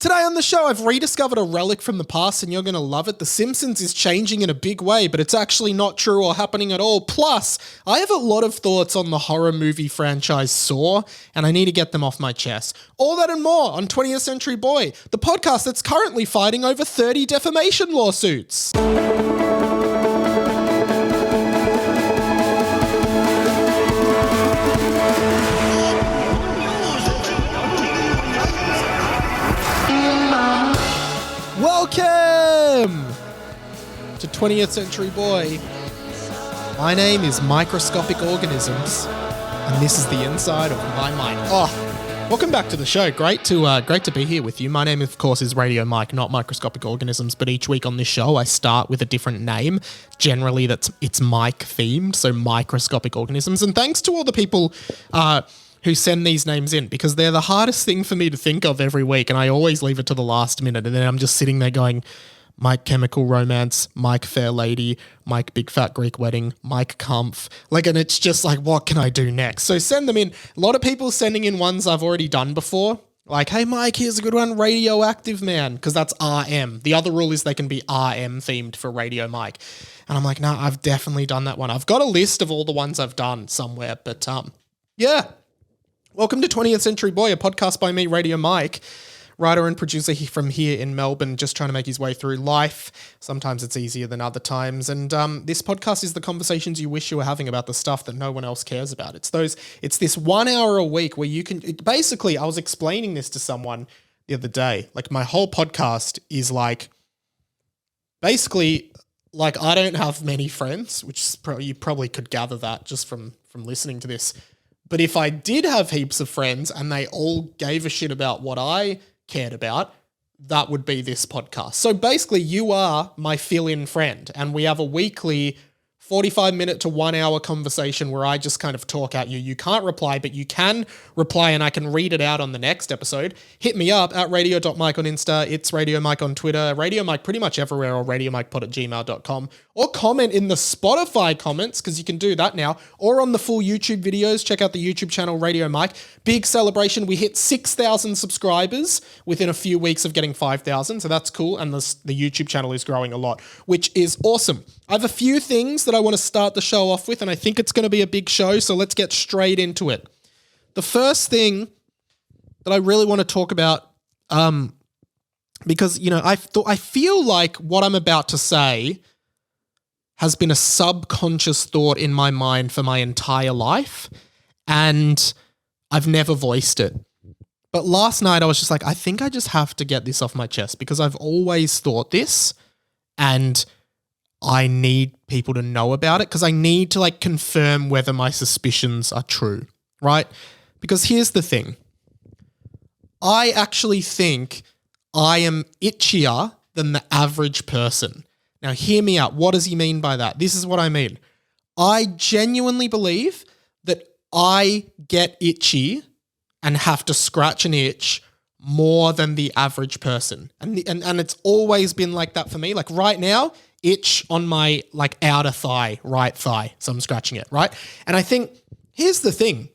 Today on the show, I've rediscovered a relic from the past and you're going to love it. The Simpsons is changing in a big way, but it's actually not true or happening at all. Plus, I have a lot of thoughts on the horror movie franchise Saw, and I need to get them off my chest. All that and more on 20th Century Boy, the podcast that's currently fighting over 30 defamation lawsuits. Welcome to 20th Century Boy. My name is Microscopic Organisms, and this is the inside of my mind. Welcome back to the show. Great to be here with you. My name, of course, is Radio Mike, not Microscopic Organisms, but each week on this show, I start with a different name. Generally, it's Mike themed, so Microscopic Organisms. And thanks to all the people who send these names in, because they're the hardest thing for me to think of every week, and I always leave it to the last minute, and then I'm just sitting there going, Mike Chemical Romance, Mike Fair Lady, Mike Big Fat Greek Wedding, Mike Kampf, and it's just like, what can I do next? So send them in. A lot of people sending in ones I've already done before, like, hey Mike, here's a good one, Radioactive Man, because that's RM. The other rule is they can be RM themed for Radio Mike. And I'm like, no, I've definitely done that one. I've got a list of all the ones I've done somewhere, but yeah. Welcome to 20th Century Boy, a podcast by me, Radio Mike, writer and producer from here in Melbourne, just trying to make his way through life. Sometimes it's easier than other times. And this podcast is the conversations you wish you were having about the stuff that no one else cares about. It's this 1 hour a week where you can, basically, I was explaining this to someone the other day. Like, my whole podcast is basically, I don't have many friends, which is you probably could gather that just from listening to this. But if I did have heaps of friends and they all gave a shit about what I cared about, that would be this podcast. So basically, you are my fill-in friend, and we have a weekly 45-minute to 1 hour conversation where I just kind of talk at you. You can't reply, but you can reply and I can read it out on the next episode. Hit me up at radio.mike on Insta. It's Radio Mike on Twitter, Radio Mike pretty much everywhere, or radiomikepod@gmail.com. Or comment in the Spotify comments, because you can do that now, or on the full YouTube videos. Check out the YouTube channel, Radio Mike. Big celebration. We hit 6,000 subscribers within a few weeks of getting 5,000, so that's cool. And the YouTube channel is growing a lot, which is awesome. I have a few things that I want to start the show off with, and I think it's going to be a big show, so let's get straight into it. The first thing that I really want to talk about, because, I feel like what I'm about to say has been a subconscious thought in my mind for my entire life, and I've never voiced it. But last night I was just like, I think I just have to get this off my chest, because I've always thought this, and I need people to know about it, because I need to confirm whether my suspicions are true, right? Because here's the thing. I actually think I am itchier than the average person. Now, hear me out. What does he mean by that? This is what I mean. I genuinely believe that I get itchy and have to scratch an itch more than the average person. And it's always been like that for me. Like right now, itch on my outer thigh, right thigh. So I'm scratching it, right? And I think, here's the thing.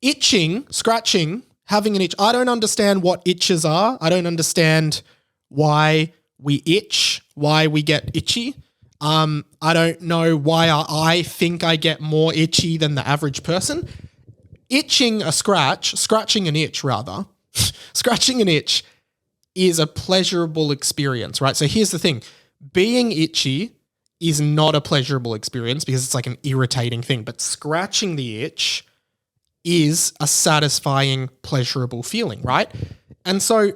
Itching, scratching, having an itch. I don't understand what itches are. I don't understand why we itch, why we get itchy. I don't know why I think I get more itchy than the average person. Scratching an itch rather, scratching an itch is a pleasurable experience, right? So here's the thing. Being itchy is not a pleasurable experience because it's an irritating thing, but scratching the itch is a satisfying, pleasurable feeling, right? And so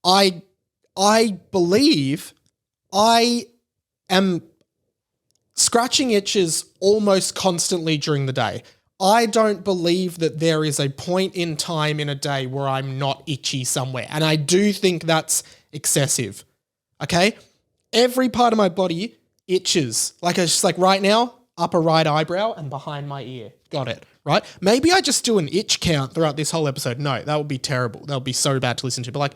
I believe I am scratching itches almost constantly during the day. I don't believe that there is a point in time in a day where I'm not itchy somewhere. And I do think that's excessive. Okay? Every part of my body itches. It's just right now, upper right eyebrow and behind my ear. Got it, right? Maybe I just do an itch count throughout this whole episode. No, that would be terrible. That would be so bad to listen to. But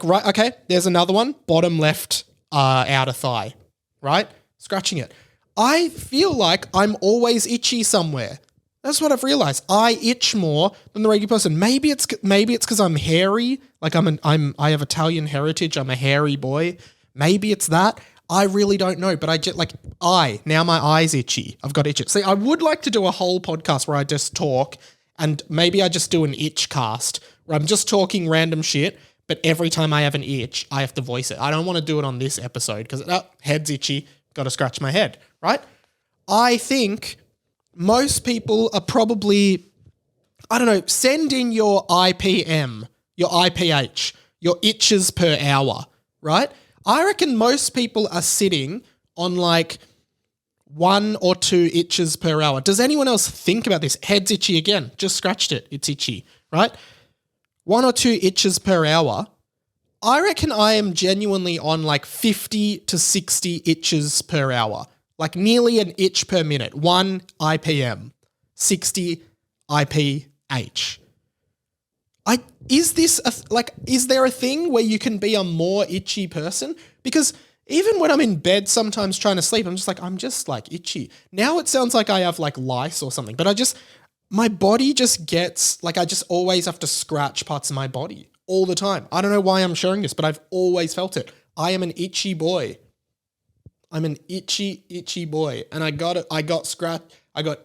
right, okay, there's another one. Bottom left outer thigh, right? Scratching it. I feel like I'm always itchy somewhere. That's what I've realized. I itch more than the regular person. Maybe it's because I'm hairy. Like I have Italian heritage. I'm a hairy boy. Maybe it's that. I really don't know. But I just now my eye's itchy. I've got itchy. See, I would like to do a whole podcast where I just talk, and maybe I just do an itch cast where I'm just talking random shit. But every time I have an itch, I have to voice it. I don't want to do it on this episode because head's itchy. Got to scratch my head, right? I think most people are probably, I don't know, send in your IPM, your IPH, your itches per hour, right? I reckon most people are sitting on like 1 or 2 itches per hour. Does anyone else think about this? Head's itchy again. Just scratched it. It's itchy, right? 1 or 2 itches per hour. I reckon I am genuinely on like 50 to 60 itches per hour. Like nearly an itch per minute. 1 IPM, 60 IPH. Is there a thing where you can be a more itchy person? Because even when I'm in bed sometimes trying to sleep, I'm just like itchy. Now it sounds like I have like lice or something, but my body just gets, like I just always have to scratch parts of my body all the time. I don't know why I'm sharing this, but I've always felt it. I am an itchy boy. I'm an itchy boy. And I got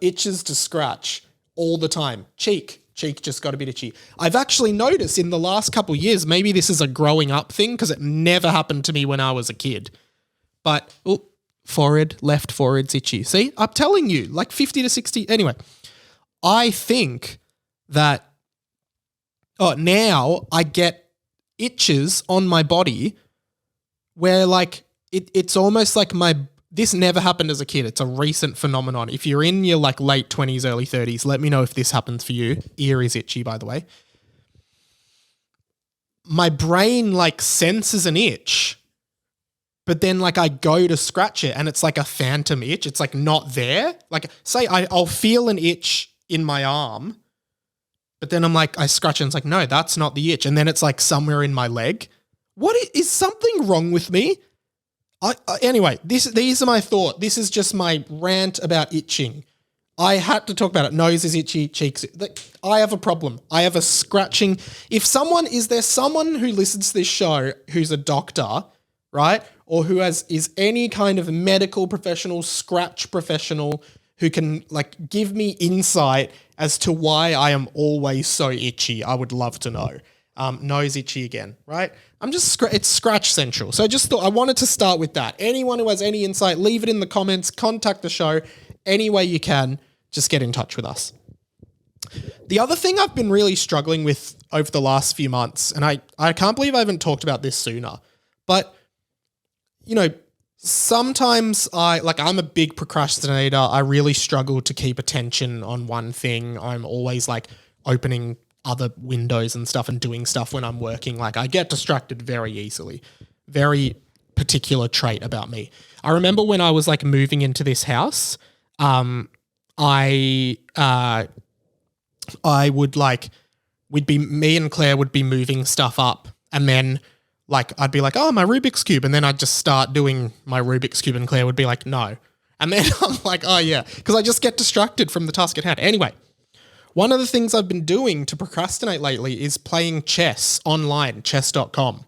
itches to scratch all the time. Cheek just got a bit itchy. I've actually noticed in the last couple of years, maybe this is a growing up thing because it never happened to me when I was a kid. But, left forehead's itchy. See, I'm telling you, like 50 to 60. Anyway, I think that, now I get itches on my body where like, it's almost like this never happened as a kid. It's a recent phenomenon. If you're in your like late 20s, early 30s, let me know if this happens for you. Ear is itchy, by the way. My brain like senses an itch, but then like I go to scratch it and it's like a phantom itch. It's like not there. Like say I'll feel an itch in my arm, but then I'm like, I scratch it and it's like, no, that's not the itch. And then it's like somewhere in my leg. Is something wrong with me? Anyway, these are my thoughts. This is just my rant about itching. I had to talk about it. Nose is itchy, cheeks. I have a problem. I have a scratching. Is there someone who listens to this show who's a doctor, right? Or who is any kind of medical professional, scratch professional who can like give me insight as to why I am always so itchy? I would love to know. Nose itchy again, right? It's scratch central. So I just thought I wanted to start with that. Anyone who has any insight, leave it in the comments, contact the show any way you can, just get in touch with us. The other thing I've been really struggling with over the last few months, and I can't believe I haven't talked about this sooner, but sometimes I'm a big procrastinator. I really struggle to keep attention on one thing. I'm always like opening other windows and stuff and doing stuff when I'm working. Like I get distracted very easily. Very particular trait about me. I remember when I was like moving into this house, me and Claire would be moving stuff up, and then like I'd be like, oh, my Rubik's Cube, and then I'd just start doing my Rubik's Cube and Claire would be like, no. And then I'm like, oh yeah, because I just get distracted from the task at hand. Anyway, one of the things I've been doing to procrastinate lately is playing chess online, chess.com.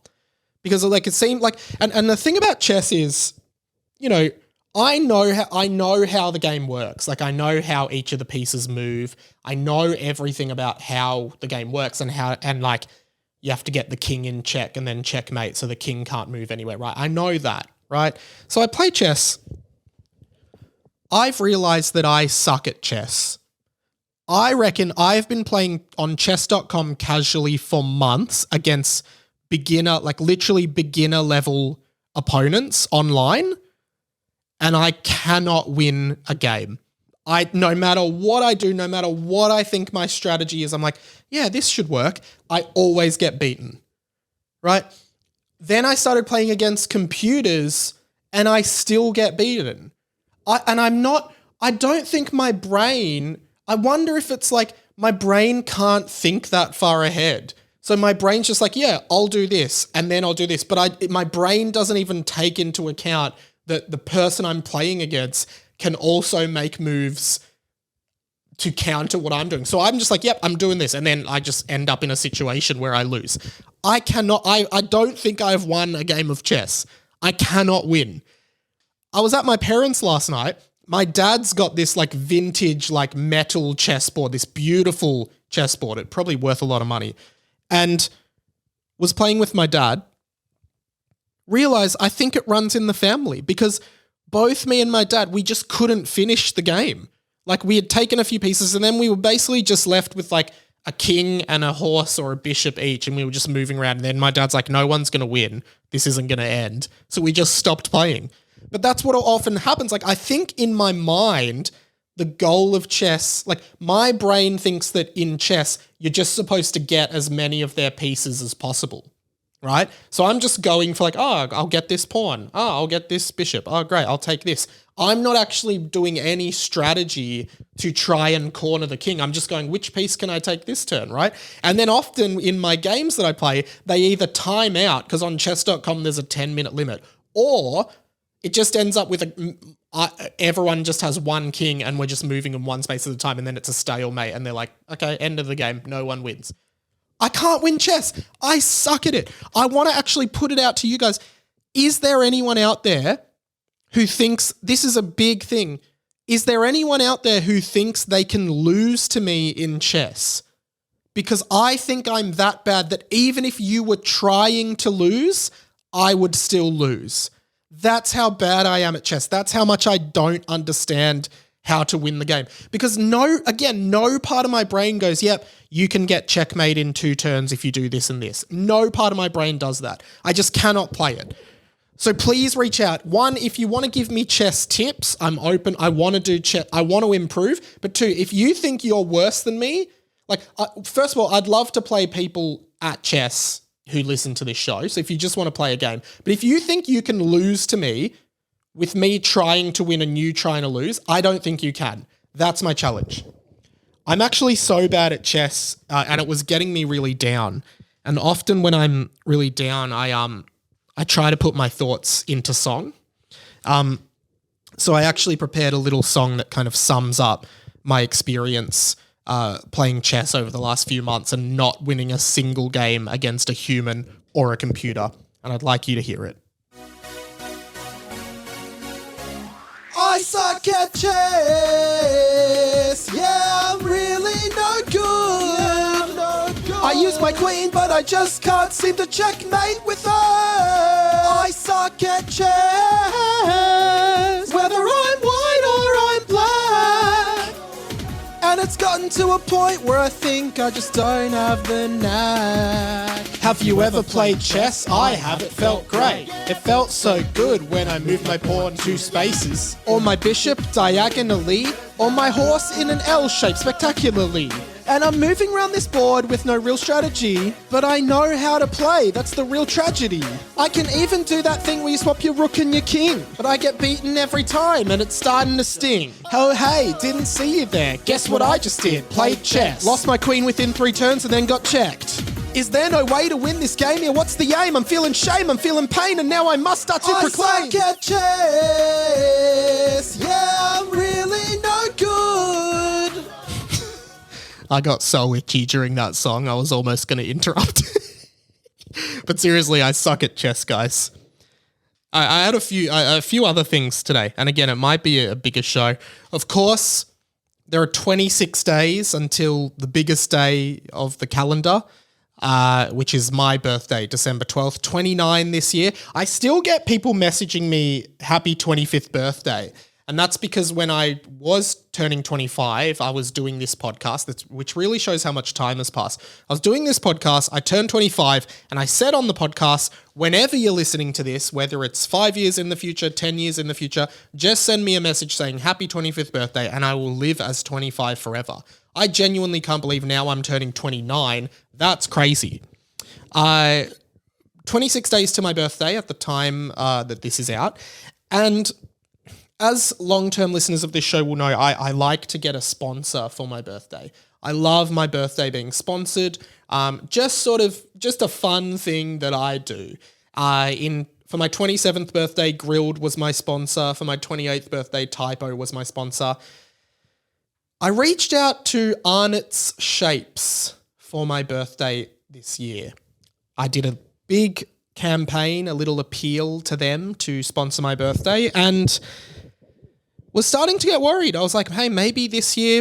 Because like it seemed like, and the thing about chess is, I know how the game works. Like I know how each of the pieces move. I know everything about how the game works and like you have to get the king in check and then checkmate so the king can't move anywhere, right? I know that, right? So I play chess. I've realized that I suck at chess. I reckon I've been playing on chess.com casually for months against literally beginner level opponents online, and I cannot win a game. No matter what I do, no matter what I think my strategy is, I'm like, yeah, this should work. I always get beaten, right? Then I started playing against computers and I still get beaten. I don't think my brain, I wonder if it's like my brain can't think that far ahead. So my brain's just like, yeah, I'll do this and then I'll do this. But my brain doesn't even take into account that the person I'm playing against can also make moves to counter what I'm doing. So I'm just like, yep, I'm doing this. And then I just end up in a situation where I lose. I don't think I've won a game of chess. I cannot win. I was at my parents' last night. My dad's got this like vintage like metal chessboard, this beautiful chessboard. It's probably worth a lot of money. And was playing with my dad. Realized I think it runs in the family because both me and my dad, we just couldn't finish the game. Like we had taken a few pieces and then we were basically just left with like a king and a horse or a bishop each, and we were just moving around. And then my dad's like, no one's going to win. This isn't going to end. So we just stopped playing. But that's what often happens. Like I think in my mind, the goal of chess, like my brain thinks that in chess, you're just supposed to get as many of their pieces as possible, right? So I'm just going for like, oh, I'll get this pawn. Oh, I'll get this bishop. Oh, great, I'll take this. I'm not actually doing any strategy to try and corner the king. I'm just going, which piece can I take this turn, right? And then often in my games that I play, they either time out, because on chess.com there's a 10-minute limit, or it just ends up with everyone just has one king and we're just moving in one space at a time, and then it's a stalemate and they're like, okay, end of the game, no one wins. I can't win chess. I suck at it. I want to actually put it out to you guys. Is there anyone out there who thinks this is a big thing? Is there anyone out there who thinks they can lose to me in chess? Because I think I'm that bad that even if you were trying to lose, I would still lose. That's how bad I am at chess. That's how much I don't understand how to win the game. Because no part of my brain goes, yep, you can get checkmate in 2 turns if you do this and this. No part of my brain does that. I just cannot play it. So please reach out. 1, if you want to give me chess tips, I'm open. I want to do chess. I want to improve. But 2, if you think you're worse than me, like, first of all, I'd love to play people at chess who listen to this show. So if you just want to play a game, but if you think you can lose to me with me trying to win and you trying to lose, I don't think you can. That's my challenge. I'm actually so bad at chess, and it was getting me really down. And often when I'm really down, I try to put my thoughts into song. So I actually prepared a little song that kind of sums up my experience playing chess over the last few months and not winning a single game against a human or a computer. And I'd like you to hear it. I suck at chess. Yeah, I'm really no good. I use my queen, but I just can't seem to checkmate with her. I suck at chess. Whether I'm white or I'm black. And it's gotten to a point where I think I just don't have the knack. Have you ever played chess? I have. It felt great. It felt so good when I moved my pawn 2 spaces. Or my bishop diagonally. Or my horse in an L shape spectacularly. And I'm moving around this board with no real strategy, but I know how to play. That's the real tragedy. I can even do that thing where you swap your rook and your king, but I get beaten every time and it's starting to sting. Oh, hey, didn't see you there. Guess what I just did? Played chess. Lost my queen within 3 turns and then got checked. Is there no way to win this game here? What's the aim? I'm feeling shame, I'm feeling pain, and now I must start to proclaim. I suck at chess. Yeah, I'm really no good. I got so itchy during that song, I was almost going to interrupt. But seriously, I suck at chess, guys. I had a few other things today, and again, it might be a bigger show. Of course, there are 26 days until the biggest day of the calendar, which is my birthday, December 12th, 29 this year. I still get people messaging me happy 25th birthday. And that's because when I was turning 25, I was doing this podcast, which really shows how much time has passed. I was doing this podcast, I turned 25, and I said on the podcast, whenever you're listening to this, whether it's 5 years in the future, 10 years in the future, just send me a message saying happy 25th birthday, and I will live as 25 forever. I genuinely can't believe now I'm turning 29. That's crazy. 26 days to my birthday at the time that this is out, and as long-term listeners of this show will know, I like to get a sponsor for my birthday. I love my birthday being sponsored. Just a fun thing that I do. For my 27th birthday, Grilled was my sponsor. For my 28th birthday, Typo was my sponsor. I reached out to Arnott's Shapes for my birthday this year. I did a big campaign, a little appeal to them to sponsor my birthday, and was starting to get worried. I was like, hey, maybe this year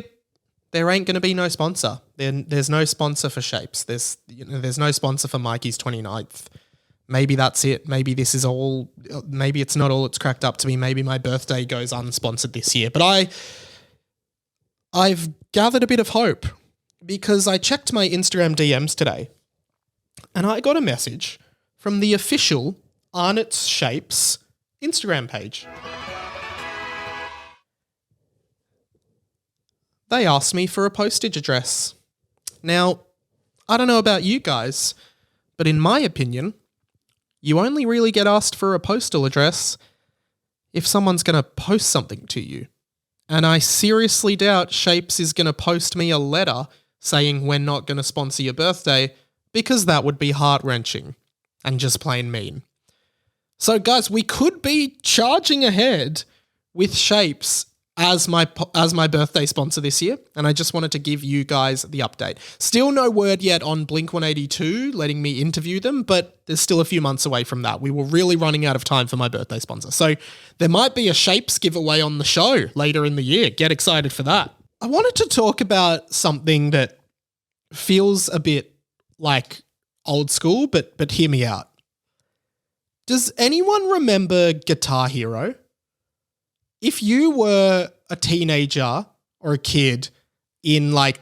there ain't going to be no sponsor. There's no sponsor for Shapes. There's no sponsor for Mikey's 29th. Maybe that's it. Maybe this is all, maybe it's not all it's cracked up to be. Maybe my birthday goes unsponsored this year. But I've gathered a bit of hope because I checked my Instagram DMs today and I got a message from the official Arnott's Shapes Instagram page. They asked me for a postage address. Now, I don't know about you guys, but in my opinion, you only really get asked for a postal address if someone's going to post something to you. And I seriously doubt Shapes is going to post me a letter saying we're not going to sponsor your birthday, because that would be heart-wrenching and just plain mean. So guys, we could be charging ahead with Shapes as my birthday sponsor this year, and I just wanted to give you guys the update. Still no word yet on Blink-182 letting me interview them, but there's still a few months away from that. We were really running out of time for my birthday sponsor. So there might be a Shapes giveaway on the show later in the year. Get excited for that. I wanted to talk about something that feels a bit like old school, but hear me out. Does anyone remember Guitar Hero? If you were a teenager or a kid in like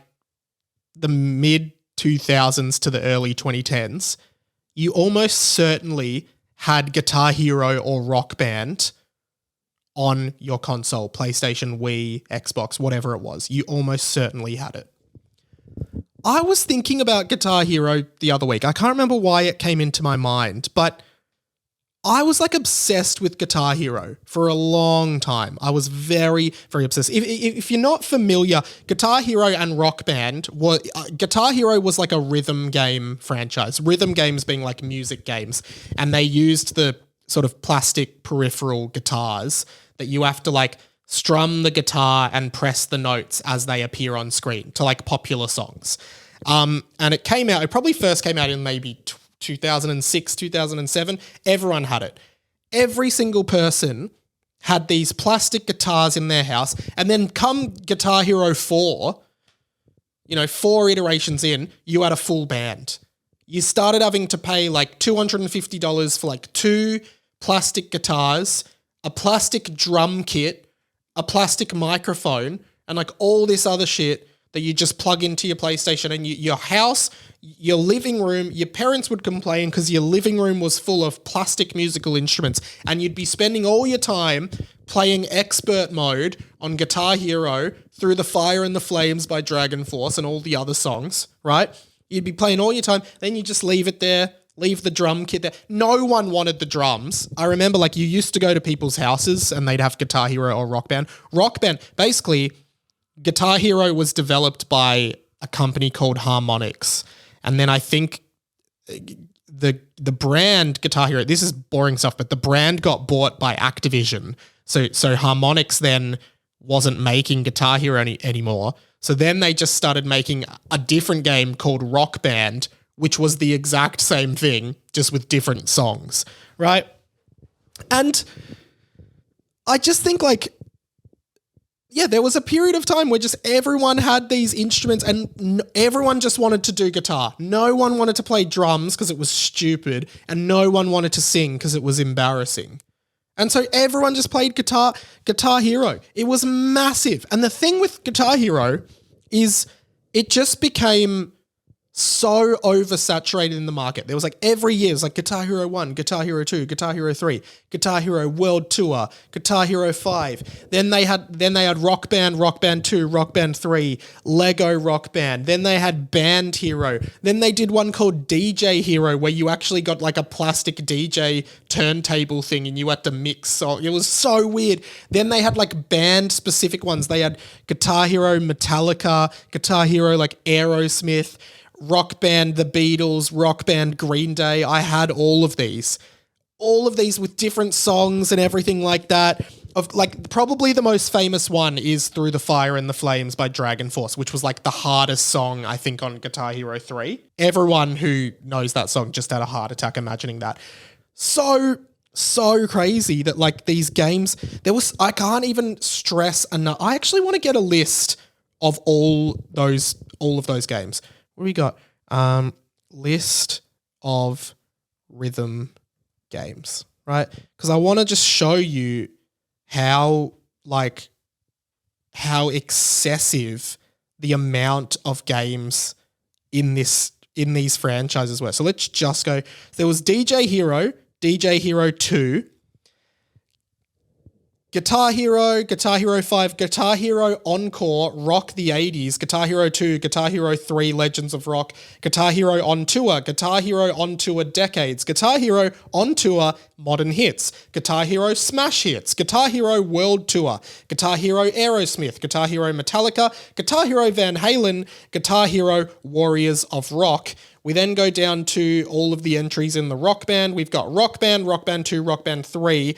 the mid 2000s to the early 2010s, you almost certainly had Guitar Hero or Rock Band on your console, PlayStation, Wii, Xbox, whatever it was. You almost certainly had it. I was thinking about Guitar Hero the other week. I can't remember why it came into my mind, but I was like obsessed with Guitar Hero for a long time. I was very, very obsessed. If you're not familiar, Guitar Hero and Rock Band Guitar Hero was like a rhythm game franchise. Rhythm games being like music games, and they used the sort of plastic peripheral guitars that you have to like strum the guitar and press the notes as they appear on screen to like popular songs. And it probably first came out in maybe 2006, 2007, everyone had it. Every single person had these plastic guitars in their house, and then come Guitar Hero 4, 4 iterations in, you had a full band. You started having to pay like $250 for like 2 plastic guitars, a plastic drum kit, a plastic microphone, and like all this other shit that you just plug into your PlayStation, and your house, your living room, your parents would complain because your living room was full of plastic musical instruments, and you'd be spending all your time playing expert mode on Guitar Hero Through the Fire and the Flames by Dragon Force and all the other songs, right? You'd be playing all your time, then you just leave it there, leave the drum kit there. No one wanted the drums. I remember like you used to go to people's houses and they'd have Guitar Hero or Rock Band. Rock Band, basically, Guitar Hero was developed by a company called Harmonix. And then I think the brand Guitar Hero, this is boring stuff, but the brand got bought by Activision. So Harmonix then wasn't making Guitar Hero anymore. So then they just started making a different game called Rock Band, which was the exact same thing, just with different songs, right? And I just think like, yeah, there was a period of time where just everyone had these instruments and everyone just wanted to do guitar. No one wanted to play drums because it was stupid, and no one wanted to sing because it was embarrassing. And so everyone just played Guitar Hero. It was massive. And the thing with Guitar Hero is it just became so oversaturated in the market. There was like every year, it was like Guitar Hero 1, Guitar Hero 2, Guitar Hero 3, Guitar Hero World Tour, Guitar Hero 5. Then they had Rock Band, Rock Band 2, Rock Band 3, Lego Rock Band. Then they had Band Hero. Then they did one called DJ Hero where you actually got like a plastic DJ turntable thing and you had to mix. So it was so weird. Then they had like band specific ones. They had Guitar Hero Metallica, Guitar Hero like Aerosmith, Rock Band The Beatles, Rock Band Green Day. I had all of these with different songs and everything like that. of like probably the most famous one is Through the Fire and the Flames by Dragon Force, which was like the hardest song I think on Guitar Hero 3. Everyone who knows that song just had a heart attack imagining that. So crazy that like these games, I can't even stress enough. I actually want to get a list of all of those games. What do we got? List of rhythm games, right? Because I want to just show you how excessive the amount of games in these franchises were. So let's just go. There was DJ Hero 2, Guitar Hero 5, Guitar Hero Encore, Rock the 80s, Guitar Hero 2, Guitar Hero 3, Legends of Rock, Guitar Hero On Tour, Guitar Hero On Tour Decades, Guitar Hero On Tour Modern Hits, Guitar Hero Smash Hits, Guitar Hero World Tour, Guitar Hero Aerosmith, Guitar Hero Metallica, Guitar Hero Van Halen, Guitar Hero Warriors of Rock. We then go down to all of the entries in the Rock Band. We've got Rock Band, Rock Band 2, Rock Band 3,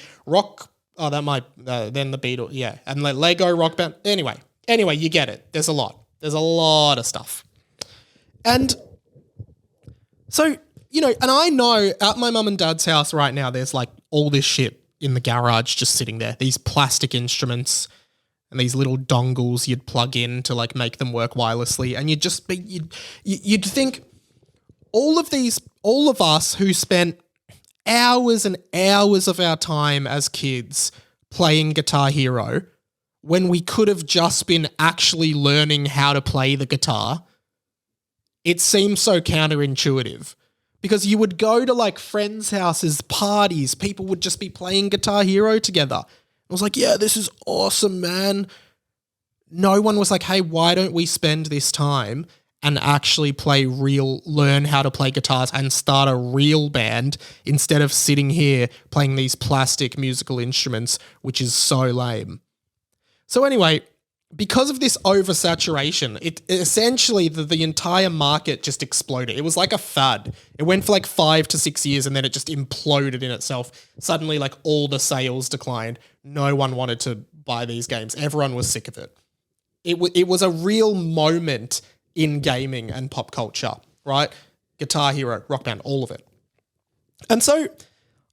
then the Beatles, yeah. And Lego Rock Band. Anyway, you get it. There's a lot of stuff. And so, and I know at my mum and dad's house right now, there's like all this shit in the garage just sitting there. These plastic instruments and these little dongles you'd plug in to like make them work wirelessly. And you'd think all of us who spent hours and hours of our time as kids playing Guitar Hero when we could have just been actually learning how to play the guitar. It seems so counterintuitive because you would go to like friends' houses, parties, people would just be playing Guitar Hero together. I was like, yeah, this is awesome, man. No one was like, hey, why don't we spend this time and actually learn how to play guitars and start a real band instead of sitting here playing these plastic musical instruments, which is so lame. So anyway, because of this oversaturation, it essentially the entire market just exploded. It was like a fad. It went for like 5 to 6 years and then it just imploded in itself. Suddenly, like all the sales declined. No one wanted to buy these games. Everyone was sick of it. It was a real moment in gaming and pop culture, right? Guitar Hero, Rock Band, all of it. And so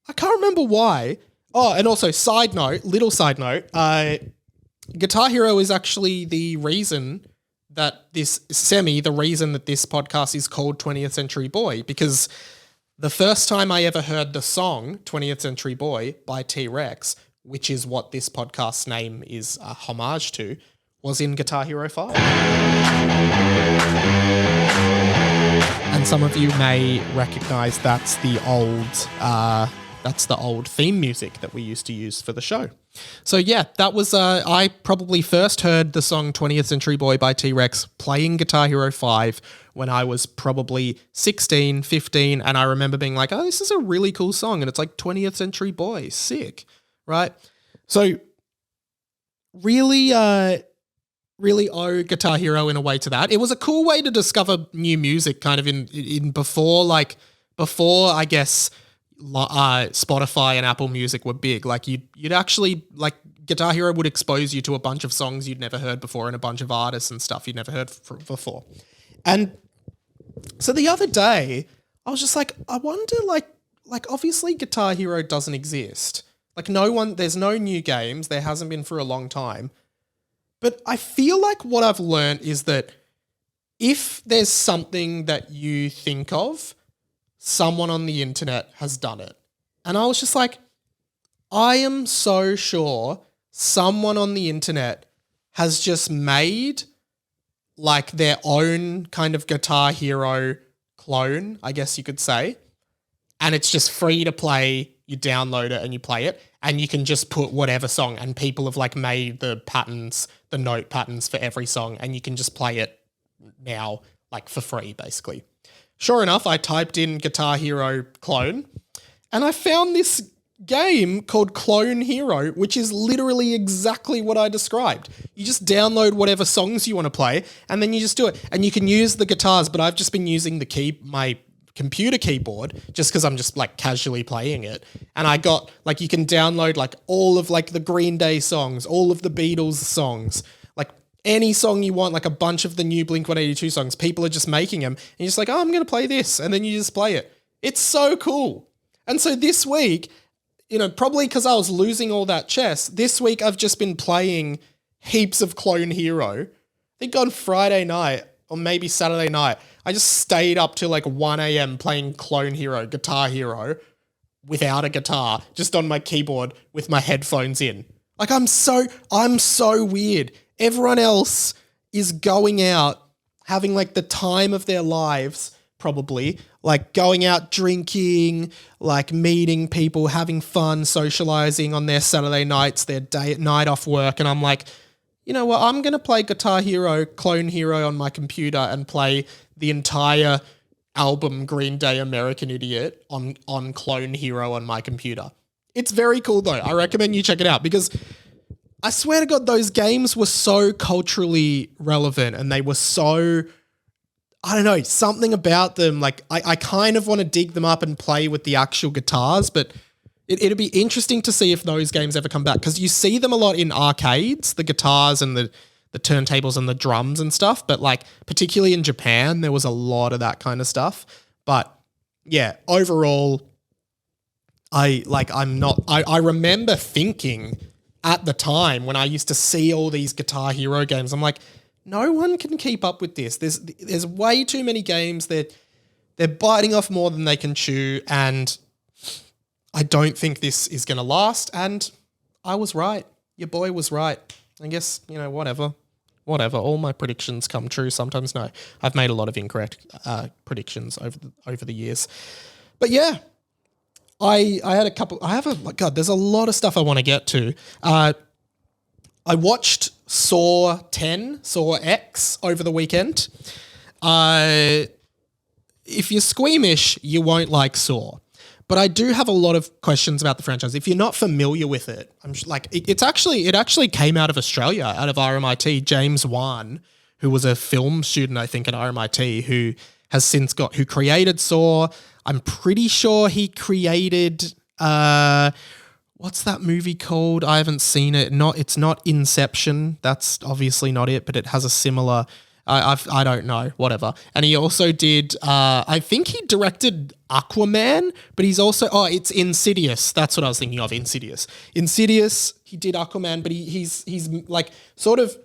I can't remember why. Oh, and also little side note, Guitar Hero is actually the reason that this podcast is called 20th Century Boy, because the first time I ever heard the song 20th Century Boy by T-Rex, which is what this podcast's name is a homage to, was in Guitar Hero 5. And some of you may recognize that's the old theme music that we used to use for the show. So yeah, that was, I probably first heard the song 20th Century Boy by T-Rex playing Guitar Hero 5 when I was probably 16, 15, and I remember being like, oh, this is a really cool song, and it's like 20th Century Boy, sick, right? So really owe Guitar Hero in a way to that. It was a cool way to discover new music kind of in before I guess Spotify and Apple Music were big. Like you'd actually, like, Guitar Hero would expose you to a bunch of songs you'd never heard before and a bunch of artists and stuff you'd never heard before. And so the other day I was just like, I wonder, like obviously Guitar Hero doesn't exist. Like there's no new games. There hasn't been for a long time. But I feel like what I've learned is that if there's something that you think of, someone on the internet has done it. And I was just like, I am so sure someone on the internet has just made like their own kind of Guitar Hero clone, I guess you could say. And it's just free to play. You download it and you play it. And you can just put whatever song, and people have like made the note patterns for every song, and you can just play it now like for free basically. Sure enough, I typed in Guitar Hero clone and I found this game called Clone Hero, which is literally exactly what I described. You just download whatever songs you want to play and then you just do it. And you can use the guitars, but I've just been using my computer keyboard just because I'm just like casually playing it. And I got like, you can download like all of like the Green Day songs, all of the Beatles songs, like any song you want, like a bunch of the new Blink-182 songs. People are just making them. And you're just like, oh, I'm going to play this. And then you just play it. It's so cool. And so this week, probably because I was losing all that chess, this week I've just been playing heaps of Clone Hero. I think on Friday night or maybe Saturday night, I just stayed up till like 1 a.m. playing Clone Hero, Guitar Hero, without a guitar, just on my keyboard with my headphones in. Like I'm so weird. Everyone else is going out, having like the time of their lives, probably, like going out drinking, like meeting people, having fun, socializing on their Saturday nights, their night off work. And I'm like, you know what? I'm going to play Guitar Hero, Clone Hero on my computer and play the entire album Green Day American Idiot on Clone Hero on my computer. It's very cool though. I recommend you check it out because I swear to God, those games were so culturally relevant and they were so, I don't know, something about them. Like I kind of want to dig them up and play with the actual guitars, but it'd be interesting to see if those games ever come back because you see them a lot in arcades, the guitars and the turntables and the drums and stuff. But like particularly in Japan, there was a lot of that kind of stuff. But yeah, overall, I remember thinking at the time when I used to see all these Guitar Hero games, I'm like, no one can keep up with this. There's way too many games that they're biting off more than they can chew, and I don't think this is going to last. And I was right. Your boy was right. I guess, whatever. All my predictions come true. Sometimes no. I've made a lot of incorrect predictions over the years. But yeah, I had a couple. There's a lot of stuff I want to get to. I watched Saw X over the weekend. If you're squeamish, you won't like Saw. But I do have a lot of questions about the franchise. If you're not familiar with it, it actually came out of Australia, out of RMIT. James Wan, who was a film student, I think, at RMIT, who created Saw. I'm pretty sure he created what's that movie called? I haven't seen it. It's not Inception. That's obviously not it, but it has a similar. I don't know, whatever. And he also did, I think he directed Aquaman, but he's also, it's Insidious. That's what I was thinking of, Insidious. He did Aquaman, but he's like sort of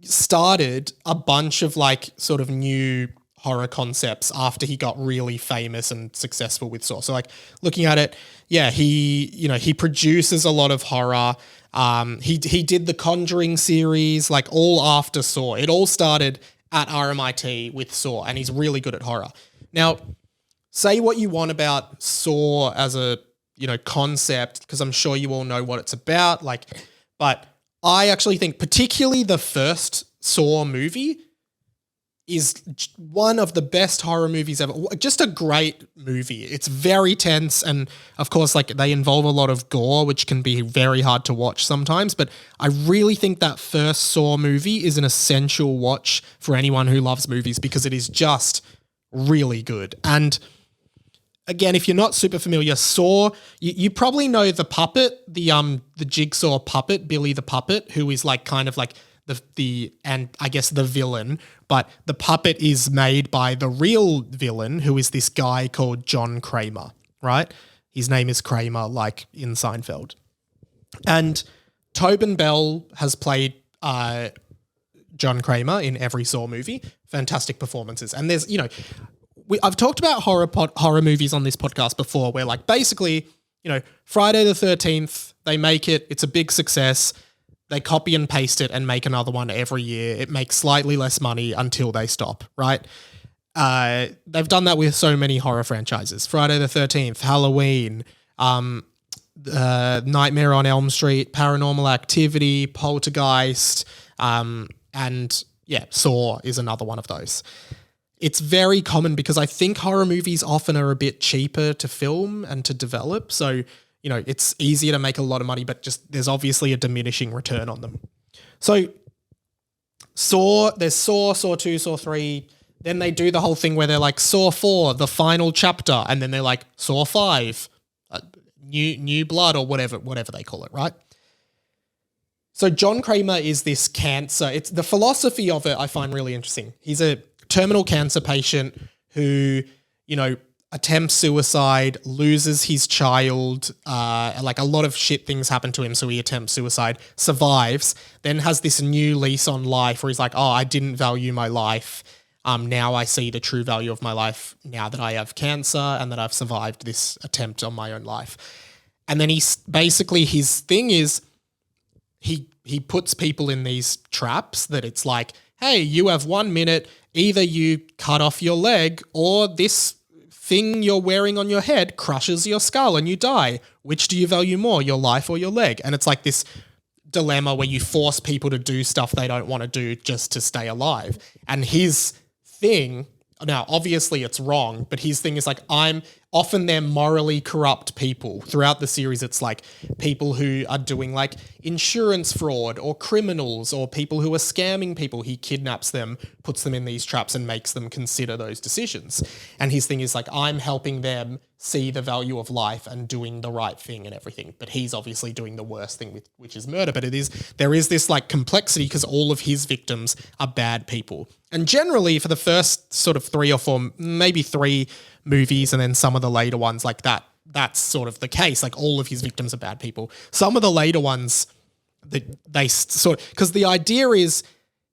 started a bunch of like sort of new horror concepts after he got really famous and successful with Saw. So like looking at it, yeah, he produces a lot of horror. He did the Conjuring series, like all after Saw. It all started at RMIT with Saw, and he's really good at horror. Now, say what you want about Saw as a, concept, because I'm sure you all know what it's about, but I actually think particularly the first Saw movie is one of the best horror movies ever. Just a great movie. It's very tense, and of course, like they involve a lot of gore, which can be very hard to watch sometimes. But I really think that first Saw movie is an essential watch for anyone who loves movies because it is just really good. And again, if you're not super familiar, Saw, you probably know the puppet, the Jigsaw puppet, Billy the Puppet, who is like kind of like and I guess the villain, but the puppet is made by the real villain, who is this guy called John Kramer, right? His name is Kramer, like in Seinfeld. And Tobin Bell has played John Kramer in every Saw movie. Fantastic performances. And there's, I've talked about horror movies on this podcast before where like basically, Friday the 13th, they make it, it's a big success. They copy and paste it and make another one every year. It makes slightly less money until they stop, right? They've done that with so many horror franchises. Friday the 13th, Halloween, Nightmare on Elm Street, Paranormal Activity, Poltergeist, and yeah, Saw is another one of those. It's very common because I think horror movies often are a bit cheaper to film and to develop. So it's easier to make a lot of money, but just there's obviously a diminishing return on them. So there's Saw 2, Saw 3, then they do the whole thing where they're like Saw 4, the final chapter, and then they're like Saw 5, new blood or whatever they call it, right? So John Kramer is this cancer. It's the philosophy of it I find really interesting. He's a terminal cancer patient who, attempts suicide, loses his child, like a lot of shit things happen to him, so he attempts suicide, survives, then has this new lease on life where he's like, oh, I didn't value my life. Now I see the true value of my life now that I have cancer and that I've survived this attempt on my own life. And then his thing is he puts people in these traps that it's like, hey, you have 1 minute, either you cut off your leg or this thing you're wearing on your head crushes your skull and you die. Which do you value more, your life or your leg? And it's like this dilemma where you force people to do stuff they don't want to do just to stay alive. And his thing, now obviously it's wrong, but his thing is like, they're morally corrupt people. Throughout the series, it's like people who are doing like insurance fraud or criminals or people who are scamming people. He kidnaps them, puts them in these traps and makes them consider those decisions. And his thing is like, I'm helping them see the value of life and doing the right thing and everything. But he's obviously doing the worst thing, which is murder. But there is this like complexity because all of his victims are bad people. And generally for the first sort of 3 or 4, maybe 3 movies and then some of the later ones like that's sort of the case. Like all of his victims are bad people. Some of the later ones, they sort of, because the idea is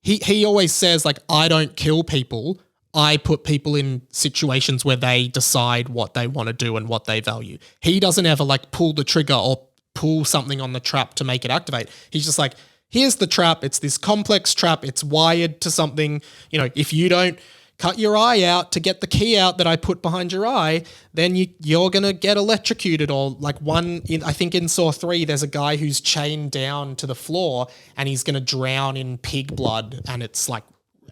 he always says like, I don't kill people. I put people in situations where they decide what they want to do and what they value. He doesn't ever like pull the trigger or pull something on the trap to make it activate. He's just like, here's the trap. It's this complex trap. It's wired to something. If you don't cut your eye out to get the key out that I put behind your eye, then you're going to get electrocuted. Or like I think in Saw 3, there's a guy who's chained down to the floor and he's going to drown in pig blood. And it's like,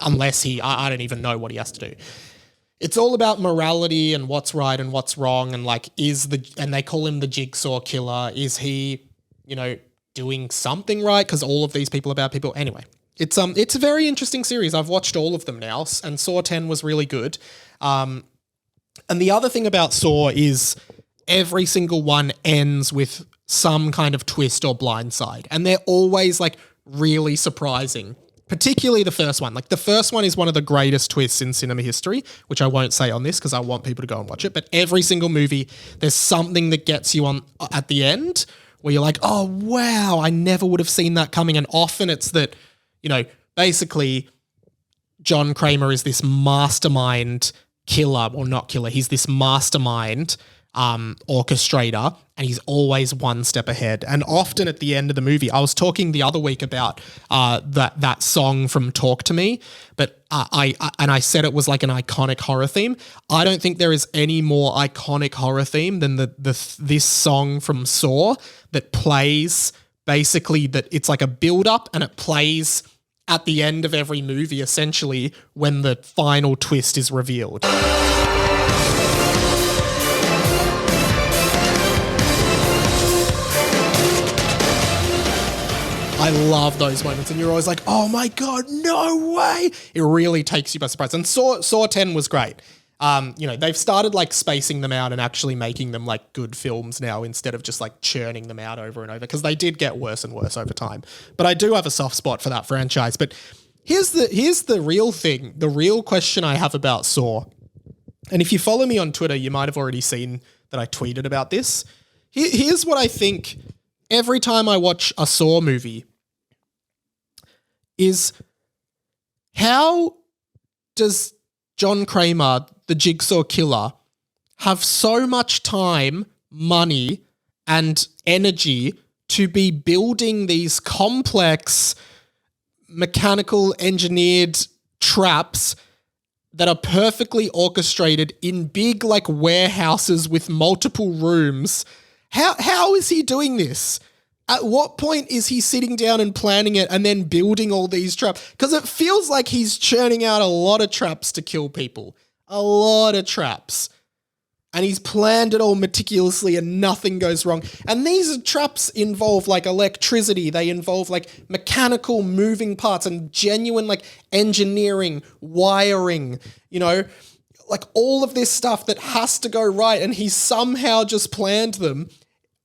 unless I don't even know what he has to do. It's all about morality and what's right and what's wrong. And like, and they call him the jigsaw killer. Is he, doing something right? Because all of these people are bad people. Anyway, it's a very interesting series. I've watched all of them now, and Saw 10 was really good. And the other thing about Saw is every single one ends with some kind of twist or blindside, and they're always like really surprising. Particularly the first one. Like the first one is one of the greatest twists in cinema history, which I won't say on this because I want people to go and watch it. But every single movie, there's something that gets you on at the end where you're like, oh, wow, I never would have seen that coming. And often it's that, basically John Kramer is this mastermind killer, or not killer. He's this mastermind orchestrator, and he's always one step ahead. And often at the end of the movie, I was talking the other week about that song from Talk to Me, but I said it was like an iconic horror theme. I don't think there is any more iconic horror theme than this song from Saw that plays basically, that it's like a build up and it plays at the end of every movie essentially when the final twist is revealed. I love those moments, and you're always like, oh my God, no way. It really takes you by surprise. And Saw 10 was great. They've started like spacing them out and actually making them like good films now instead of just like churning them out over and over, because they did get worse and worse over time. But I do have a soft spot for that franchise. But here's the real thing, the real question I have about Saw. And if you follow me on Twitter, you might have already seen that I tweeted about this. Here's what I think every time I watch a Saw movie is, how does John Kramer, the jigsaw killer, have so much time, money, and energy to be building these complex mechanical engineered traps that are perfectly orchestrated in big like warehouses with multiple rooms? How is he doing this? At what point is he sitting down and planning it and then building all these traps? Because it feels like he's churning out a lot of traps to kill people. A lot of traps. And he's planned it all meticulously and nothing goes wrong. And these traps involve like electricity. They involve like mechanical moving parts and genuine like engineering, wiring, like all of this stuff that has to go right. And he somehow just planned them.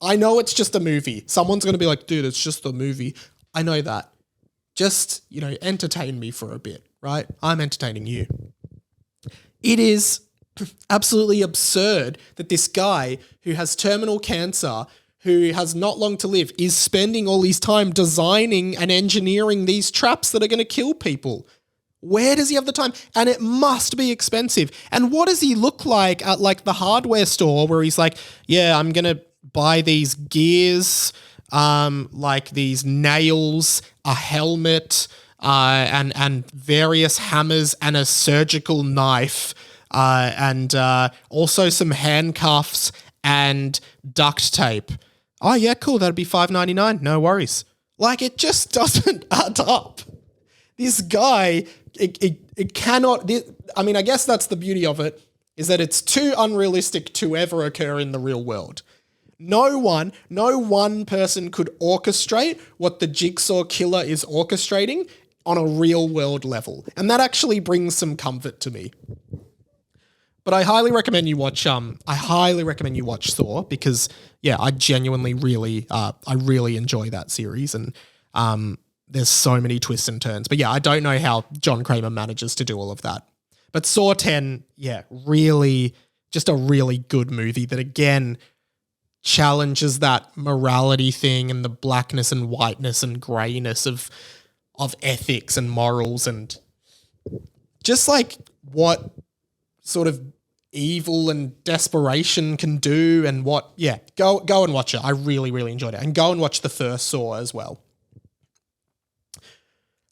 I know it's just a movie. Someone's going to be like, dude, it's just a movie. I know that. Just, entertain me for a bit, right? I'm entertaining you. It is absolutely absurd that this guy who has terminal cancer, who has not long to live, is spending all his time designing and engineering these traps that are going to kill people. Where does he have the time? And it must be expensive. And what does he look like at like the hardware store where he's like, yeah, I'm going to buy these gears, like these nails, a helmet, and various hammers and a surgical knife, and also some handcuffs and duct tape. Oh yeah, cool. That'd be $5.99. No worries. Like it just doesn't add up. This guy, it cannot. I guess that's the beauty of it, is that it's too unrealistic to ever occur in the real world. No one person could orchestrate what the Jigsaw Killer is orchestrating on a real world level. And that actually brings some comfort to me. But I highly recommend you watch Saw because I genuinely really enjoy that series, and there's so many twists and turns. But I don't know how John Kramer manages to do all of that. But Saw 10, really just a really good movie that again challenges that morality thing and the blackness and whiteness and grayness of ethics and morals, and just like what sort of evil and desperation can do, and go and watch it. I really, really enjoyed it. And go and watch the first Saw as well.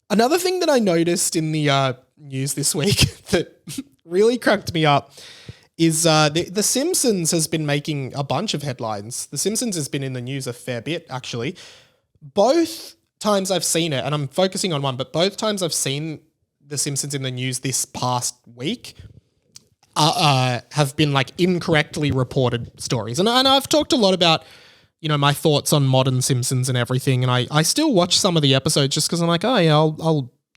Another thing that I noticed in the news this week that really cracked me up is the Simpsons has been making a bunch of headlines. The Simpsons has been in the news a fair bit, actually. Both times I've seen it, and I'm focusing on one, but both times I've seen the Simpsons in the news this past week have been like incorrectly reported stories. And I've talked a lot about, my thoughts on modern Simpsons and everything. And I still watch some of the episodes just because I'm like, oh yeah,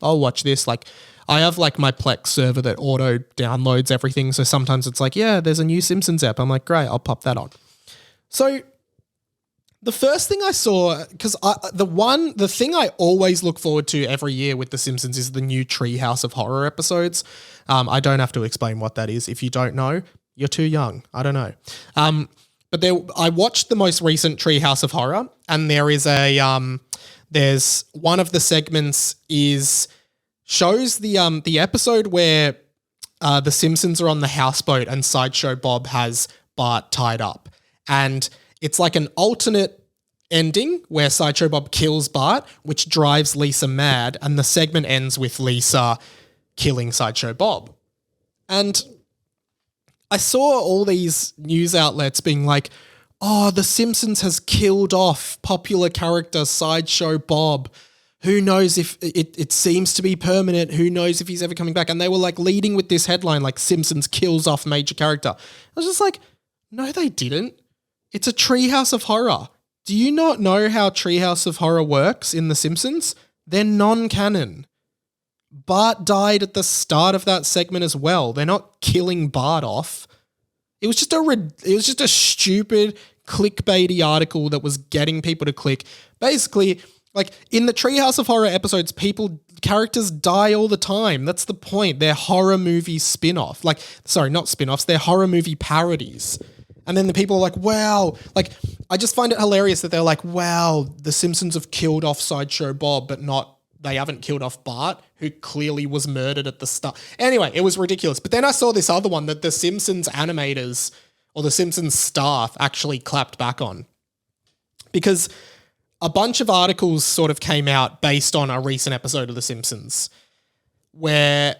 I'll watch this. Like I have like my Plex server that auto downloads everything. So sometimes it's like, yeah, there's a new Simpsons app. I'm like, great, I'll pop that on. So the first thing I saw, because the thing I always look forward to every year with The Simpsons is the new Treehouse of Horror episodes. I don't have to explain what that is. If you don't know, you're too young. I don't know. But I watched the most recent Treehouse of Horror, and there is there's one of the segments shows the episode where the Simpsons are on the houseboat and Sideshow Bob has Bart tied up, and it's like an alternate ending where Sideshow Bob kills Bart, which drives Lisa mad, and the segment ends with Lisa killing Sideshow Bob. And I saw all these news outlets being like, oh, The Simpsons has killed off popular character Sideshow Bob. Who knows if it seems to be permanent. Who knows if he's ever coming back? And they were like leading with this headline, like Simpsons kills off major character. I was just like, no, they didn't. It's a Treehouse of Horror. Do you not know how Treehouse of Horror works in The Simpsons? They're non-canon. Bart died at the start of that segment as well. They're not killing Bart off. It was just a stupid clickbaity article that was getting people to click. Basically, like in the Treehouse of Horror episodes, characters die all the time. That's the point. They're horror movie spin-off. Not spin-offs, they're horror movie parodies. And then the people are like, wow. Like, I just find it hilarious that they're like, wow, The Simpsons have killed off Sideshow Bob, but they haven't killed off Bart, who clearly was murdered at the start. Anyway, it was ridiculous. But then I saw this other one that the Simpsons animators or the Simpsons staff actually clapped back on. Because a bunch of articles sort of came out based on a recent episode of The Simpsons, where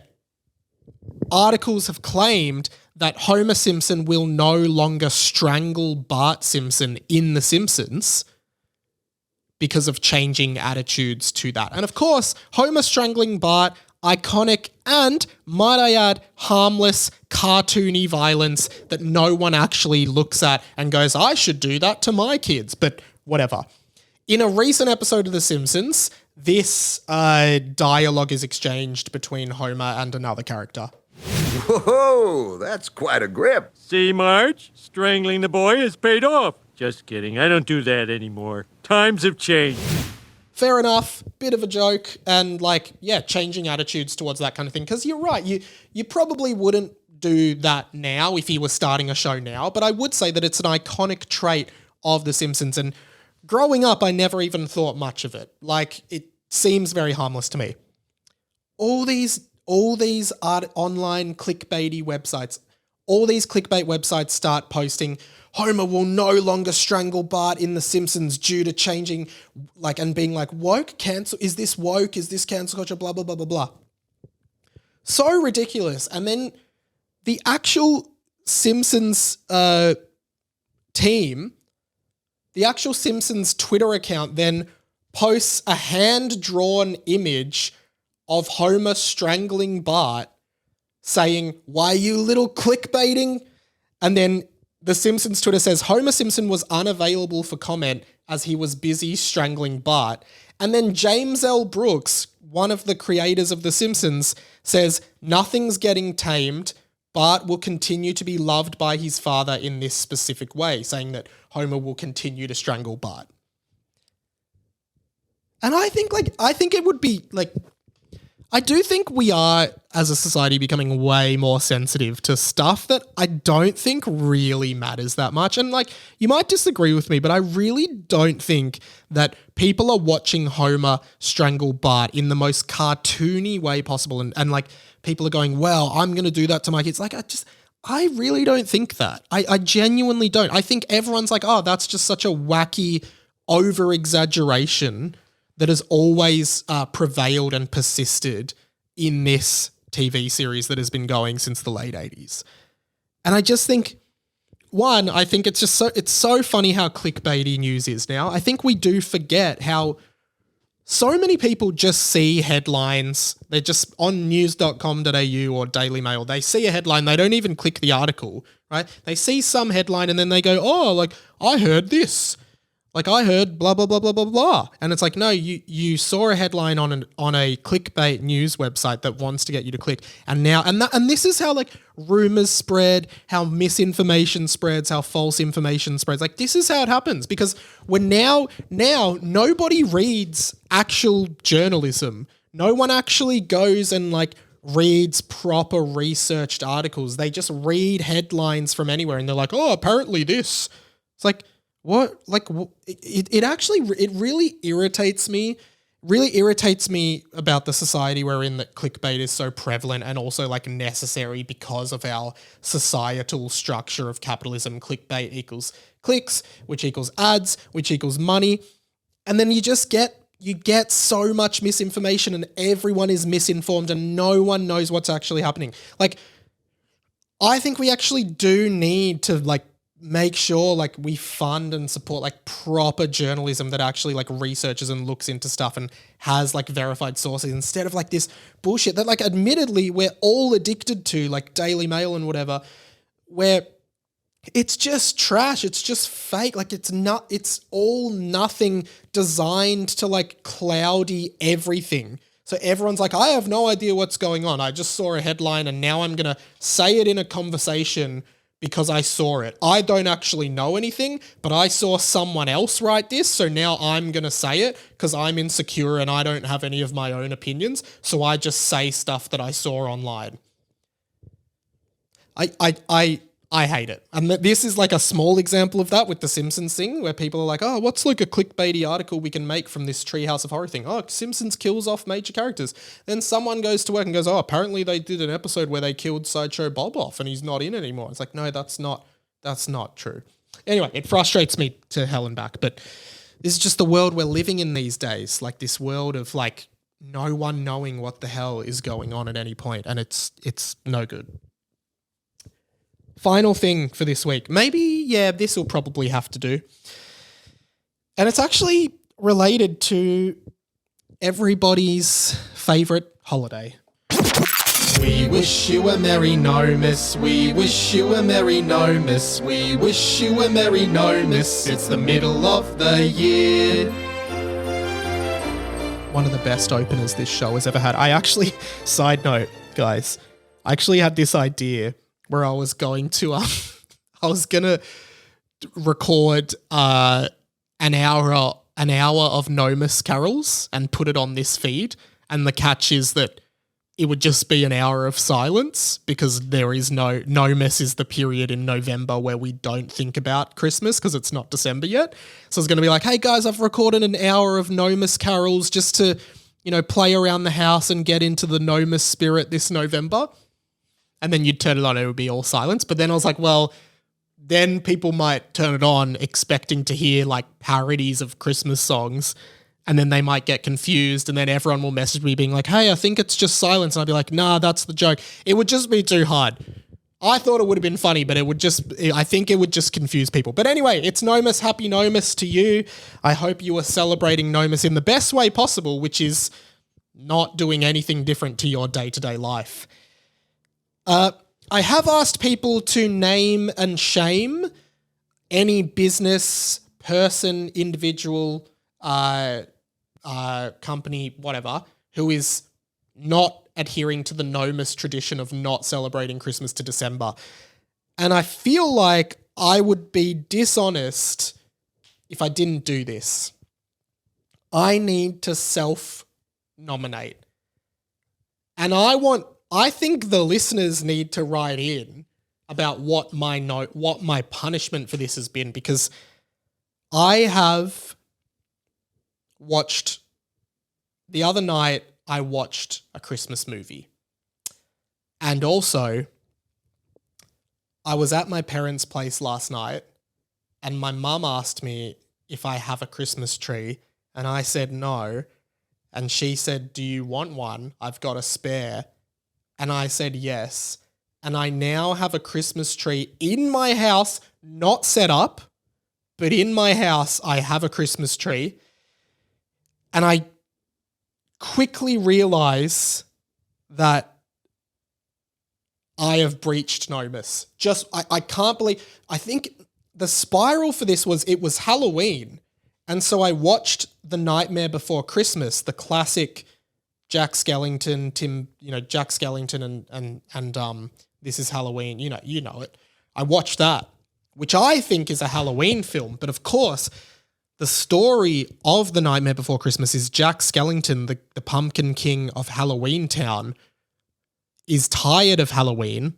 articles have claimed that Homer Simpson will no longer strangle Bart Simpson in The Simpsons because of changing attitudes to that. And of course, Homer strangling Bart, iconic and, might I add, harmless, cartoony violence that no one actually looks at and goes, I should do that to my kids, but whatever. In a recent episode of The Simpsons, this dialogue is exchanged between Homer and another character. Whoa, that's quite a grip. See, Marge? Strangling the boy has paid off. Just kidding, I don't do that anymore. Times have changed. Fair enough, bit of a joke, and changing attitudes towards that kind of thing. Because you're right, you probably wouldn't do that now if he was starting a show now, but I would say that it's an iconic trait of The Simpsons, and growing up, I never even thought much of it. It seems very harmless to me. All these online clickbaity websites, all these clickbait websites start posting, Homer will no longer strangle Bart in The Simpsons due to changing, and being woke, cancel, is this woke, is this cancel culture, blah, blah, blah, blah, blah. So ridiculous. And then the actual Simpsons team, the actual Simpsons Twitter account then posts a hand-drawn image of Homer strangling Bart, saying, why you little clickbaiting? And then the Simpsons Twitter says, Homer Simpson was unavailable for comment as he was busy strangling Bart. And then James L. Brooks, one of the creators of The Simpsons, says, nothing's getting tamed. Bart will continue to be loved by his father in this specific way, saying that Homer will continue to strangle Bart. And I think it would be I do think we are, as a society, becoming way more sensitive to stuff that I don't think really matters that much. And you might disagree with me, but I really don't think that people are watching Homer strangle Bart in the most cartoony way possible. And people are going, well, I'm going to do that to my kids. I really don't think that. I genuinely don't. I think everyone's oh, that's just such a wacky over-exaggeration that has always prevailed and persisted in this TV series that has been going since the late 80s. And I just think, I think it's so funny how clickbaity news is now. I think we do forget how so many people just see headlines. They're just on news.com.au or Daily Mail. They see a headline. They don't even click the article, right? They see some headline and then they go, oh, I heard this. I heard blah, blah, blah, blah, blah, blah. And it's no, you saw a headline on a clickbait news website that wants to get you to click. And this is how rumors spread, how misinformation spreads, how false information spreads. This is how it happens because when now nobody reads actual journalism. No one actually goes and reads proper researched articles. They just read headlines from anywhere and they're oh, apparently this. It's what? It really irritates me. Really irritates me about the society we're in that clickbait is so prevalent and also necessary because of our societal structure of capitalism. Clickbait equals clicks, which equals ads, which equals money. And then you get so much misinformation and everyone is misinformed and no one knows what's actually happening. I think we actually do need to make sure we fund and support proper journalism that actually researches and looks into stuff and has verified sources instead of this bullshit that admittedly we're all addicted to, Daily Mail and whatever, where it's just trash. It's just fake. It's all nothing designed to cloudy everything. So everyone's I have no idea what's going on. I just saw a headline and now I'm going to say it in a conversation because I saw it. I don't actually know anything, but I saw someone else write this, so now I'm going to say it because I'm insecure and I don't have any of my own opinions, so I just say stuff that I saw online. I hate it. And this is a small example of that with the Simpsons thing where people are oh, what's a clickbaity article we can make from this Treehouse of Horror thing? Oh, Simpsons kills off major characters. Then someone goes to work and goes, oh, apparently they did an episode where they killed Sideshow Bob off and he's not in it anymore. It's no, that's not true. Anyway, it frustrates me to hell and back, but this is just the world we're living in these days. This world of no one knowing what the hell is going on at any point, and it's no good. Final thing for this week. Maybe, this will probably have to do. And it's actually related to everybody's favorite holiday. We wish you a Merry NoMas. We wish you a Merry NoMas. We wish you a Merry NoMas. It's the middle of the year. One of the best openers this show has ever had. I actually, side note, guys, I actually had this idea where I was going to record an hour of NoMas carols and put it on this feed. And the catch is that it would just be an hour of silence because there is NoMas is the period in November where we don't think about Christmas because it's not December yet. So it's going to be like, hey guys, I've recorded an hour of NoMas carols just to, play around the house and get into the NoMas spirit this November. And then you'd turn it on and it would be all silence. But then I was like, well, then people might turn it on expecting to hear like parodies of Christmas songs. And then they might get confused and then everyone will message me being like, hey, I think it's just silence. And I'd be like, nah, that's the joke. It would just be too hard. I thought it would have been funny, but I think it would just confuse people. But anyway, it's NoMas. Happy NoMas to you. I hope you are celebrating NoMas in the best way possible, which is not doing anything different to your day-to-day life. I have asked people to name and shame any business, person, individual, company, whatever, who is not adhering to the NoMas tradition of not celebrating Christmas to December. And I feel like I would be dishonest if I didn't do this. I need to self-nominate. And I think the listeners need to write in about what my punishment for this has been, because I have the other night I watched a Christmas movie. And also, I was at my parents' place last night and my mum asked me if I have a Christmas tree and I said no. And she said, do you want one? I've got a spare. And I said yes. And I now have a Christmas tree in my house, not set up, but in my house I have a Christmas tree. And I quickly realize that I have breached NoMas. I can't believe, I think the spiral for this was it was Halloween. And so I watched The Nightmare Before Christmas, the classic Jack Skellington and This Is Halloween, you know it. I watched that, which I think is a Halloween film. But of course, the story of The Nightmare Before Christmas is Jack Skellington, the Pumpkin King of Halloween Town, is tired of Halloween,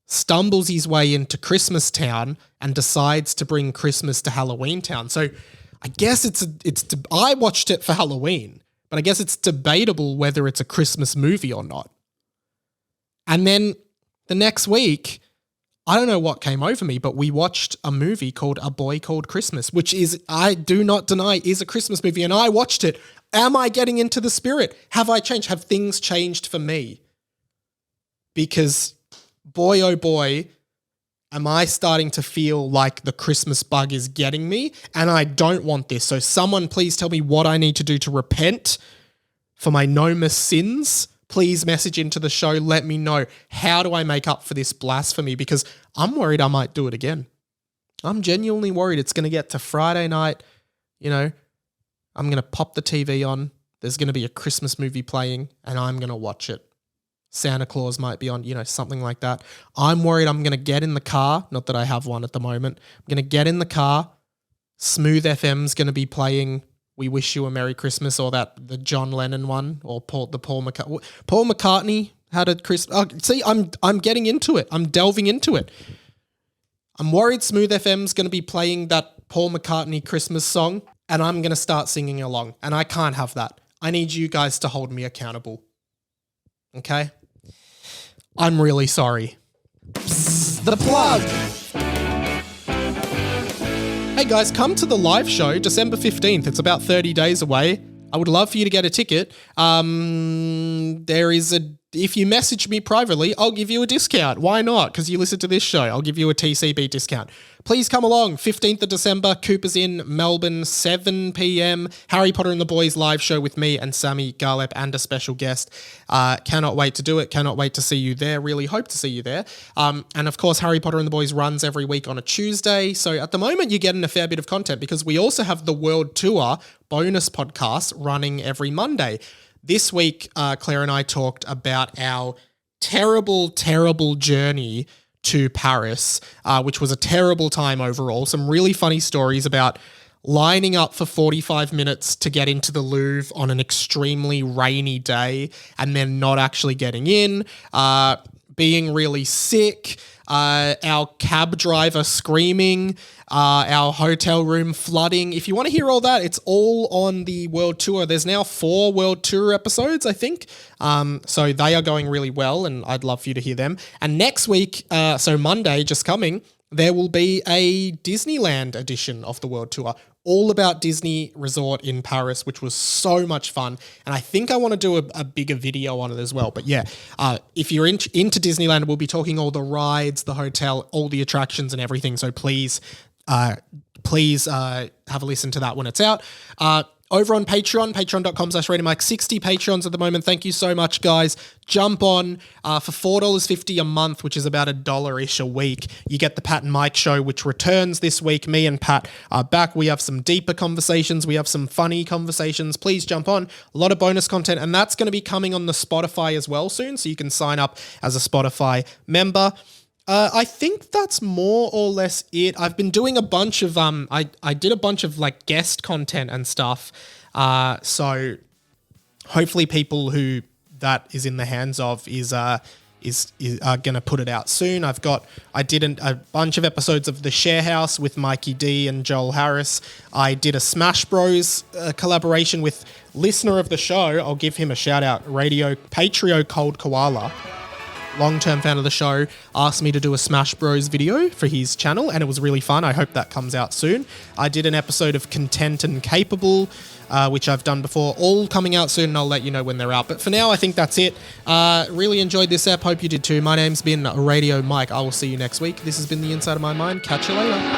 stumbles his way into Christmas Town and decides to bring Christmas to Halloween Town. So I guess I watched it for Halloween, but I guess it's debatable whether it's a Christmas movie or not. And then the next week, I don't know what came over me, but we watched a movie called A Boy Called Christmas, which is, I do not deny, is a Christmas movie. And I watched it. Am I getting into the spirit? Have I changed? Have things changed for me? Because boy, oh boy, am I starting to feel like the Christmas bug is getting me, and I don't want this. So someone please tell me what I need to do to repent for my NoMas sins. Please message into the show. Let me know. How do I make up for this blasphemy? Because I'm worried I might do it again. I'm genuinely worried it's going to get to Friday night. I'm going to pop the TV on. There's going to be a Christmas movie playing and I'm going to watch it. Santa Claus might be on, something like that. I'm worried I'm going to get in the car. Not that I have one at the moment. I'm going to get in the car. Smooth FM's going to be playing We Wish You a Merry Christmas, or the John Lennon one, or Paul McCartney. Paul McCartney had a Christmas. Oh, see, I'm getting into it. I'm delving into it. I'm worried Smooth FM's going to be playing that Paul McCartney Christmas song, and I'm going to start singing along, and I can't have that. I need you guys to hold me accountable. Okay? I'm really sorry. Psst, the plug. Hey guys, come to the live show December 15th. It's about 30 days away. I would love for you to get a ticket. There is a if you message me privately, I'll give you a discount. Why not? Because you listen to this show. I'll give you a TCB discount. Please come along. 15th of December, Cooper's Inn, Melbourne, 7 p.m. Harry Potter and the Boys live show with me and Sammy Garlep and a special guest. Cannot wait to do it. Cannot wait to see you there. Really hope to see you there. And of course, Harry Potter and the Boys runs every week on a Tuesday. So at the moment, you're getting a fair bit of content because we also have the World Tour bonus podcast running every Monday. This week, Claire and I talked about our terrible, terrible journey to Paris, which was a terrible time overall. Some really funny stories about lining up for 45 minutes to get into the Louvre on an extremely rainy day and then not actually getting in, being really sick, our cab driver screaming, our hotel room flooding. If you want to hear all that, it's all on the World Tour. There's now 4 World Tour episodes, I think. So they are going really well, and I'd love for you to hear them. And next week, so Monday, just coming, there will be a Disneyland edition of the World Tour, all about Disney Resort in Paris, which was so much fun. And I think I want to do a bigger video on it as well. But yeah, if you're into Disneyland, we'll be talking all the rides, the hotel, all the attractions and everything. So please have a listen to that when it's out. Over on Patreon, patreon.com/RatingMike, 60 Patreons at the moment. Thank you so much, guys. Jump on for $4.50 a month, which is about $1-ish a week. You get the Pat and Mike show, which returns this week. Me and Pat are back. We have some deeper conversations. We have some funny conversations. Please jump on. A lot of bonus content, and that's going to be coming on the Spotify as well soon, so you can sign up as a Spotify member. I think that's more or less it. I've been doing a bunch of I did a bunch of like guest content and stuff. So hopefully people who that is in the hands of is gonna put it out soon. I did a bunch of episodes of The Share House with Mikey D and Joel Harris. I did a Smash Bros collaboration with listener of the show. I'll give him a shout out. Patrio Cold Koala, long-term fan of the show, asked me to do a Smash Bros video for his channel, and it was really fun. I hope that comes out soon. I did an episode of Content and Capable, which I've done before, all coming out soon, and I'll let you know when they're out. But for now, I think that's it. Really enjoyed this ep. Hope you did too. My name's been Radio Mike. I will see you next week. This has been The Inside of My Mind. Catch you later.